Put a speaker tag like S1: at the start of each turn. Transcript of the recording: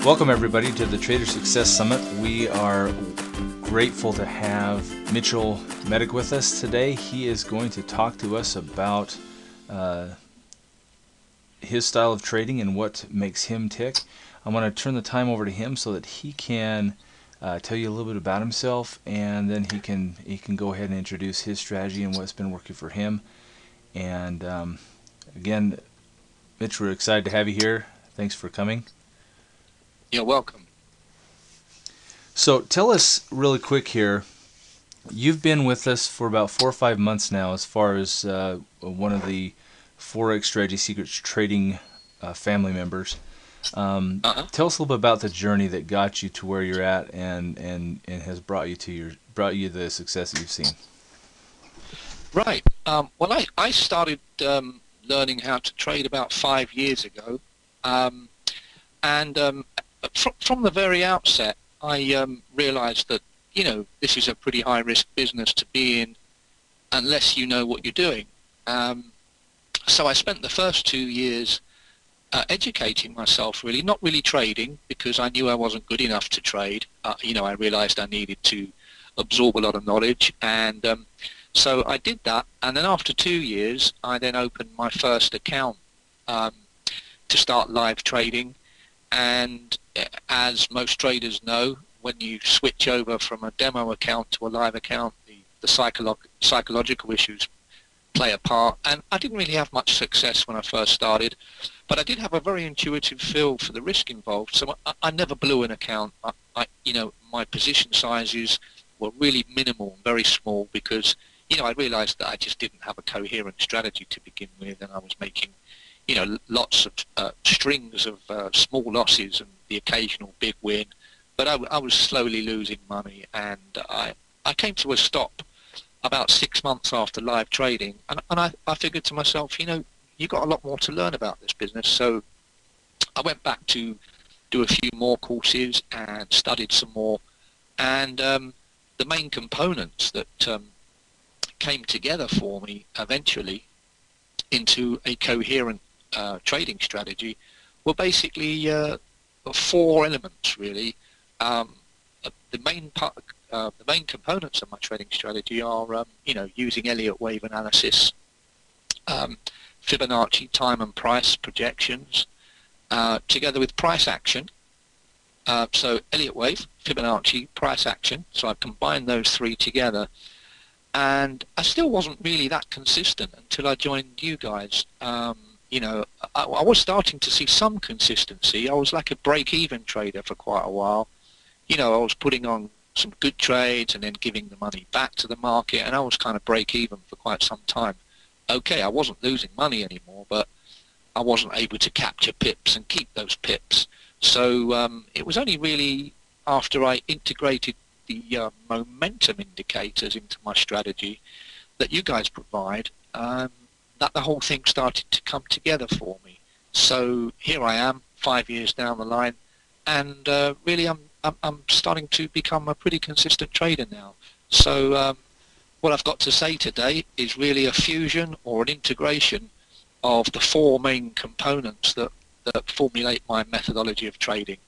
S1: Welcome everybody to the Trader Success Summit. We are grateful to have Mednick with us today. He is going to talk to us about his style of trading and what makes him tick. I'm going to turn the time over to him so that he can tell you a little bit about himself, and then he can go ahead and introduce his strategy and what's been working for him. And again, Mitch, we're excited to have you here. Thanks for coming.
S2: You're welcome.
S1: So tell us really quick here, you've been with us for about 4 or 5 months now as far as one of the Forex Strategy Secrets trading family members. Tell us a little bit about the journey that got you to where you're at and has brought you the success that you've seen.
S2: Right. Well, I started learning how to trade about 5 years ago, and from the very outset, I realized that, this is a pretty high-risk business to be in unless you know what you're doing. So I spent the first 2 years educating myself, really, not really trading, because I knew I wasn't good enough to trade. I realized I needed to absorb a lot of knowledge, and so I did that. And then after 2 years, I then opened my first account to start live trading. And as most traders know, when you switch over from a demo account to a live account, the psychological issues play a part. And I didn't really have much success when I first started, but I did have a very intuitive feel for the risk involved. So I never blew an account. My position sizes were really minimal and very small because, I realized that I just didn't have a coherent strategy to begin with, and I was making lots of strings of small losses and the occasional big win, but I was slowly losing money, and I came to a stop about 6 months after live trading, and I figured to myself, you got a lot more to learn about this business. So I went back to do a few more courses and studied some more, and the main components that came together for me eventually into a coherent trading strategy were basically 4 elements, really. The main components of my trading strategy are, using Elliot wave analysis, Fibonacci time and price projections, together with price action. So Elliot wave, Fibonacci, price action. So I've combined those 3 together, and I still wasn't really that consistent until I joined you guys. I was starting to see some consistency. I was like a break-even trader for quite a while. I was putting on some good trades and then giving the money back to the market, and I was kind of break-even for quite some time. Okay, I wasn't losing money anymore, but I wasn't able to capture pips and keep those pips. So it was only really after I integrated the momentum indicators into my strategy that you guys provide that the whole thing started to come together for me. So here I am, 5 years down the line, and really I'm starting to become a pretty consistent trader now. So what I've got to say today is really a fusion or an integration of the 4 main components that formulate my methodology of trading.